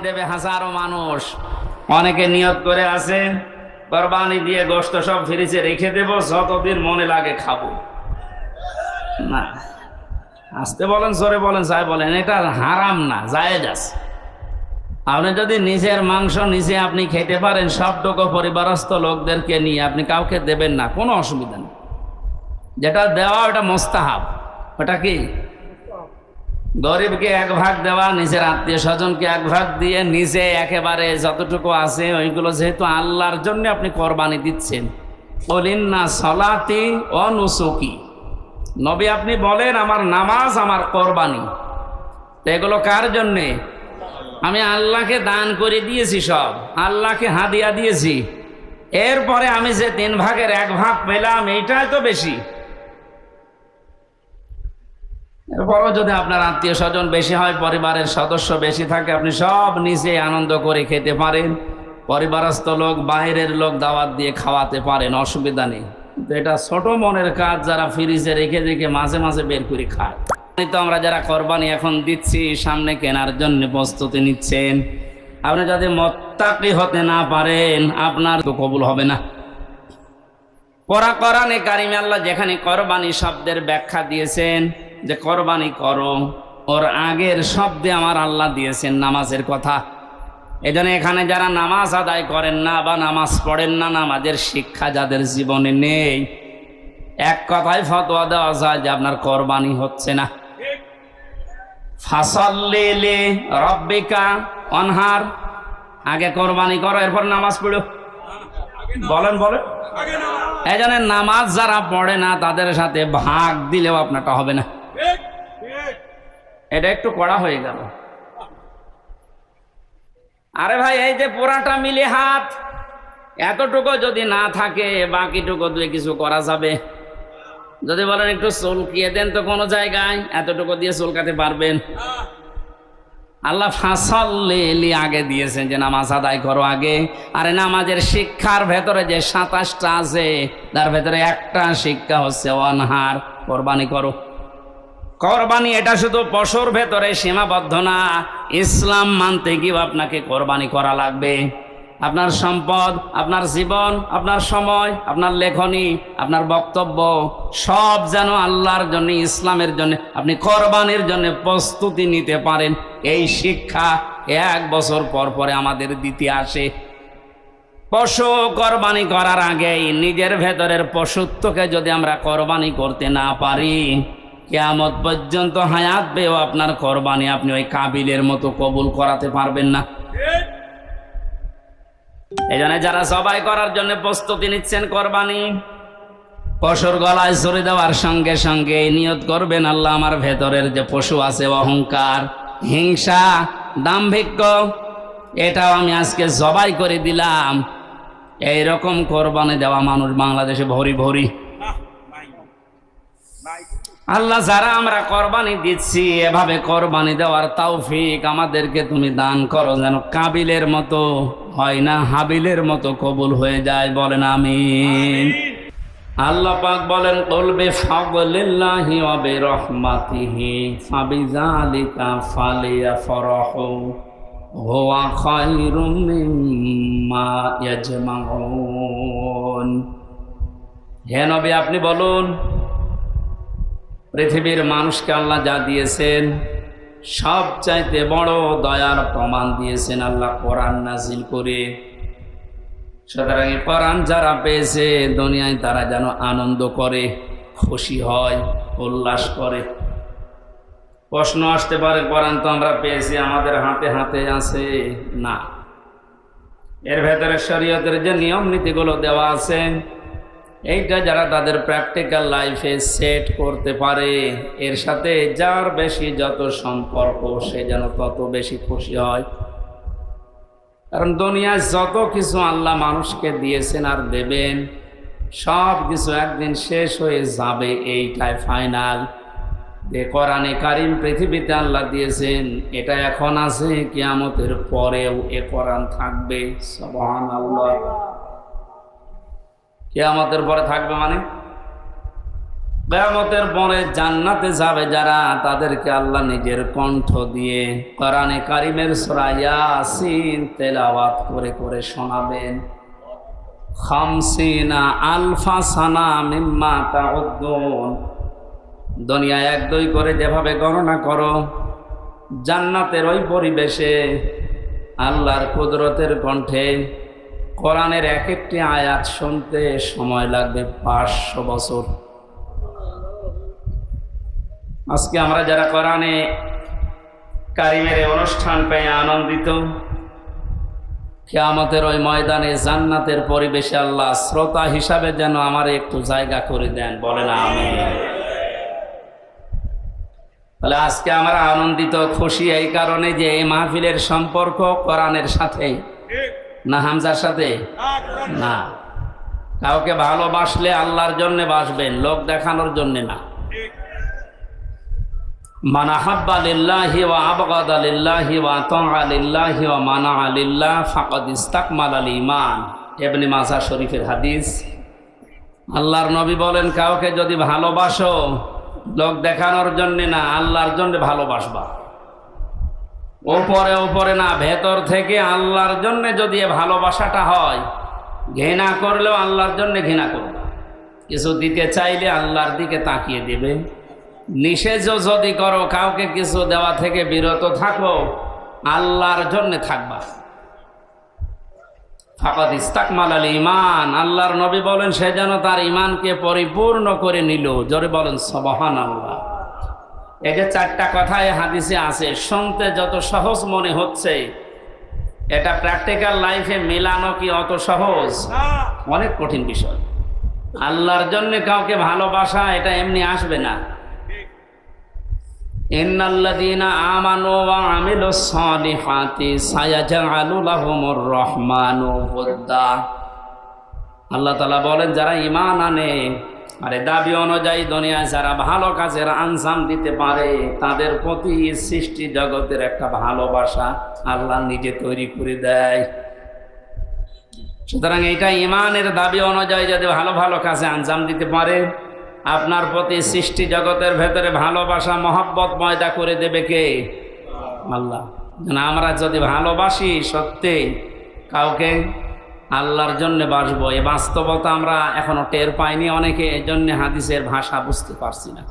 দেবে হাজারো মানুষ, অনেকে নিয়ত করে আছে কোরবানি দিয়ে গোশত সব ফ্রিজে রেখে দেব, যতদিন মনে লাগে খাবো না। আসতে বলেন, জোরে বলেন, যাই বলেন, এটা হারাম না, জায়েজ আছে। আপনি যদি নিজের মাংস নিজে আপনি খেতে পারেন, সবটুকু পরিবারস্থ লোকদেরকে নিয়ে, আপনি কাউকে দেবেন না, কোনো অসুবিধা নেই। যেটা দেওয়া ওটা মোস্তাহাব। ওটা কি? গরিবকে এক ভাগ দেওয়া, নিজের আত্মীয় স্বজনকে এক ভাগ দিয়ে নিজে একেবারে যতটুকু আছে ওইগুলো, যেহেতু আল্লাহর জন্য আপনি কোরবানি দিচ্ছেন। বলিন্না সলাতি ও নুসুকি, নবী আপনি বলেন আমার নামাজ আমার কোরবানি। এগুলো কার জন্যে? আমি আল্লাহকে দান করে দিয়েছি, সব আল্লাহকে হাদিয়া দিয়েছি। এরপরে আমি যে 3 ভাগের 1 ভাগ পেলাম, এইটাই তো বেশি। এরপরও যদি আপনার আত্মীয় স্বজন বেশি হয়, পরিবারের সদস্য বেশি থাকে, আপনি সব নিজে আনন্দ করে খেতে পারেন, পরিবারস্থ লোক বাইরের লোক দাওয়াত দিয়ে খাওয়াতে পারেন, অসুবিধা নেই। কিন্তু এটা ছোট মনের কাজ, যারা ফ্রিজে রেখে রেখে মাঝে মাঝে বের করে খায়। তো আমরা যারা কোরবানি এখন দিচ্ছি, সামনে কেনার জন্য প্রস্তুতি নিচ্ছেন, আপনি যদি মুত্তাকি হতে না পারেন, আপনার তো কবুল হবে না। কোরআনে কারিমে আল্লাহ যেখানে কোরবানি শব্দের ব্যাখ্যা দিয়েছেন যে কোরবানি করো, ওর আগের শব্দে আমার আল্লাহ দিয়েছেন নামাজের কথা। এজন্য এখানে যারা নামাজ আদায় করেন না বা নামাজ পড়েন না, নামাজের শিক্ষা যাদের জীবনে নেই, এক কথায় ফতোয়া দেওয়া যায় যে আপনার কোরবানি হচ্ছে না। ফাসাল্লি লি রাব্বিকা ওয়ানহার, আগে কোরবানি করো, এরপর নামাজ পড়ো। বলেন বলেন। এজন্য নামাজ যারা পড়ে না তাদের সাথে ভাগ দিলেও আপনারটা হবে না। এটা একটু কড়া হয়ে গেল। আরে ভাই, এই যে পুরাটা মিলে হাত, এতটুকু যদি না থাকে, বাকিটুকু দিয়ে কিছু করা যাবে। যদি বলেন একটু চুলকিয়ে দেন তো কোনো জায়গায়, এতটুকু দিয়ে চুলকাতে পারবেন? আল্লাহ ফাসাল্লি আগে দিয়েছেন যে নামাজ আদায় করো আগে। আরে নামাজের শিক্ষার ভেতরে যে 27টা আছে, তার ভেতরে একটা শিক্ষা হচ্ছে ওয়ানহার, কোরবানি করো। কোরবানি এটা শুধু পশুর ভেতরে সীমাবদ্ধ না, ইসলাম মানতে গিয়েও আপনাকে কোরবানি করা লাগবে। আপনার সম্পদ, আপনার জীবন, আপনার সময়, আপনার লেখনী, আপনার বক্তব্য সব যেন আল্লাহর জন্য, ইসলামের জন্য আপনি কোরবানির জন্য প্রস্তুতি নিতে পারেন। এই শিক্ষা 1 বছর পর পরে আমাদের দিতে আসে। পশু কোরবানি করার আগেই নিজের ভেতরের পশুত্বকে যদি আমরা কোরবানি করতে না পারি, কিয়ামত পর্যন্ত হায়াত পেয়েও আপনার কোরবানি আপনি ওই কাবিলের মতো কবুল করাতে পারবেন না। এই জন্য যারা জবাই করার জন্য প্রস্তুতি নিচ্ছেন, কোরবানি পশুর গলায় ছুরি দেওয়ার সঙ্গে সঙ্গে নিয়ত করবেন, আল্লাহ আমার ভেতরের যে পশু আছে, অহংকার, হিংসা, দাম্ভিক্য, এটাও আমি আজকে জবাই করে দিলাম। এইরকম কোরবানি দেওয়া মানুষ বাংলাদেশে ভরি ভরি। আল্লাহ, যারা আমরা কোরবানি দিচ্ছি, এভাবে কোরবানি দেওয়ার তৌফিক আমাদেরকে তুমি দান করো, যেন কাবিলের মতো হয় না, হাবিলের মতো কবুল হয়ে যায়। বলেন আমিন। আল্লাহ পাক বলেন, কুল বিফাদলিল্লাহি ওয়া বিরহমাতিহি ফাবিযালিকা ফালিয়াফরাহু হুয়া খায়রুম মিম্মা ইয়াজমাউন। হে নবী, আপনি বলুন, পৃথিবীর মানুষকে আল্লাহ যা দিয়েছেন, সবচাইতে বড় দয়ার প্রমাণ দিয়েছেন আল্লাহ কোরআন নাজিল করে। সুতরাং এই কোরআন যারা পেয়েছে, দুনিয়ায় তারা যেন আনন্দ করে, খুশি হয়, উল্লাস করে। প্রশ্ন আসতে পারে, কোরআন তো আমরা পেয়েছি, আমাদের হাতে হাতে আছে। না, এর ভেতরে শরীয়তের যে নিয়ম নীতিগুলো দেওয়া আছে, এইটা যারা তাদের প্র্যাকটিক্যাল লাইফে সেট করতে পারে, এর সাথে যার বেশি যত সম্পর্ক, সে যেন তত বেশি খুশি হয়। কারণ দুনিয়ায় যত কিছু আল্লাহ মানুষকে দিয়েছেন আর দেবেন, সব কিছু একদিন শেষ হয়ে যাবে, এইটাই ফাইনাল। যে কোরআনে কারিম পৃথিবীতে আল্লাহ দিয়েছেন, এটা এখন আছে, কিয়ামতের পরেও এ কোরআন থাকবে। সুবহানাল্লাহ। কিয়ামতের পরে থাকবে মানে কিয়ামতের পরে জান্নাতে যাবে যারা, তাদেরকে আল্লাহ নিজের কণ্ঠ দিয়ে কোরআনে কারিমের সূরা ইয়াসিন তেলাওয়াত করে করে শোনাবেন। 50 আলফা সানা মিম্মা তাউদ্দুন। দুনিয়ায় 1-2 করে যেভাবে গণনা করো, জান্নাতের ওই পরিবেশে আল্লাহর কুদরতের কণ্ঠে কোরআনের এক একটি আয়াত শুনতে সময় লাগবে 500 বছর। আজকে আমরা যারা কোরআনে কারিমের অনুষ্ঠান পেয়ে আনন্দিত, কিয়ামতের ওই ময়দানে জান্নাতের পরিবেশে আল্লাহ শ্রোতা হিসাবে যেন আমার একটু জায়গা করে দেন, বলেন আমিন। তাহলে আজকে আমরা আনন্দিত খুশি এই কারণে যে এই মাহফিলের সম্পর্ক কোরআনের সাথে না হামজার সাথে না। কাউকে ভালোবাসলে আল্লাহর জন্য বাসবেন, লোক দেখানোর জন্য না। মান আহাব্বা লিল্লাহি ওয়া আবগাদা লিল্লাহি ওয়া আতাআ লিল্লাহি ওয়া মানাআ লিল্লাহ ফাকাদ ইসতাকমালাল ঈমান। ইবনে মাজাহ শরীফের হাদিস। আল্লাহর নবী বলেন, কাউকে যদি ভালোবাসো লোক দেখানোর জন্য না, আল্লাহর জন্য ভালোবাসবা। ওপরে ওপরে না, ভেতর থেকে আল্লাহর জন্য যদি ভালোবাসাটা হয়, ঘৃণা করলেও আল্লাহর জন্য ঘৃণা করবে। কিছু দিতে চাইলে আল্লাহর দিকে তাকিয়ে দেবে। নিষেধ যদি করো, কাউকে কিছু দেওয়া থেকে বিরত থাকো, আল্লাহর জন্য থাকবা। ফাকাদ ইসতাকমালাল ঈমান। আল্লাহর নবী বলেন, সে যেন তার ঈমানকে পরিপূর্ণ করে নিল। জোরে বলেন সুবহানাল্লাহ। এই যে 4টা কথা এই হাদিসে আছে, শুনতে যত সহজ মনে হচ্ছে, এটা প্র্যাকটিক্যাল লাইফে মেলানো কি অত সহজ? অনেক কঠিন বিষয়। আল্লাহর জন্য কাউকে ভালোবাসা এটা এমনি আসবে না। ইন্নাল্লাযীনা আমানু ওয়া আমিলুস সালিহাতি সায়াজআলু লাহুমুর রহমানু ওদ্দা। আল্লাহ তাআলা বলেন, যারা ঈমান আনে আর দাবি অনুযায়ী দুনিয়ায় যারা ভালো কাজের আঞ্জাম দিতে পারে, তাদের প্রতি সৃষ্টি জগতের একটা ভালোবাসা আল্লাহ নিজে তৈরি করে দেয়। সুতরাং এটা ঈমানের দাবি অনুযায়ী যদি ভালো ভালো কাজে আঞ্জাম দিতে পারে, আপনার প্রতি সৃষ্টি জগতের ভেতরে ভালোবাসা মহব্বত পয়দা করে দেবে কে? আল্লাহ। আমরা যদি ভালোবাসি সত্যি কাউকে, আল্লাহর জন্য বাসবো। এই বাস্তবতা আমরা এখনো টের পাইনি অনেকে, এই জন্য হাদিসের ভাষা বুঝতে পারছি না।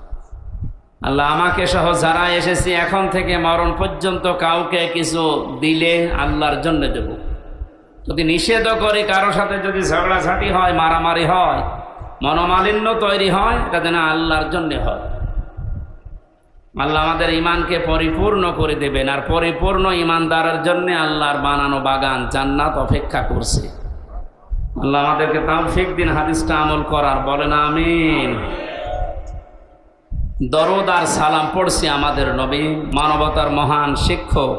আল্লাহ আমাকে সহ যারা এসেছি, এখন থেকে মরণ পর্যন্ত কাউকে কিছু দিলে আল্লাহর জন্য দেব। যদি নিষেধও করি, কারো সাথে যদি ঝগড়াঝাটি হয়, মারামারি হয়, মনোমালিন্য তৈরি হয়, এটা যেন আল্লাহর জন্য হয়। আল্লাহ আমাদের ঈমানকে পরিপূর্ণ করে দেবেন, আর পরিপূর্ণ ঈমানদারের জন্য আল্লাহর বানানো বাগান জান্নাত অপেক্ষা করছে। আল্লাহ আমাদেরকে তৌফিক দিন হাদিসটা আমল করার, বলেন আমিন। দরুদ আর সালাম পড়ছি আমাদের নবী, মানবতার মহান শিক্ষক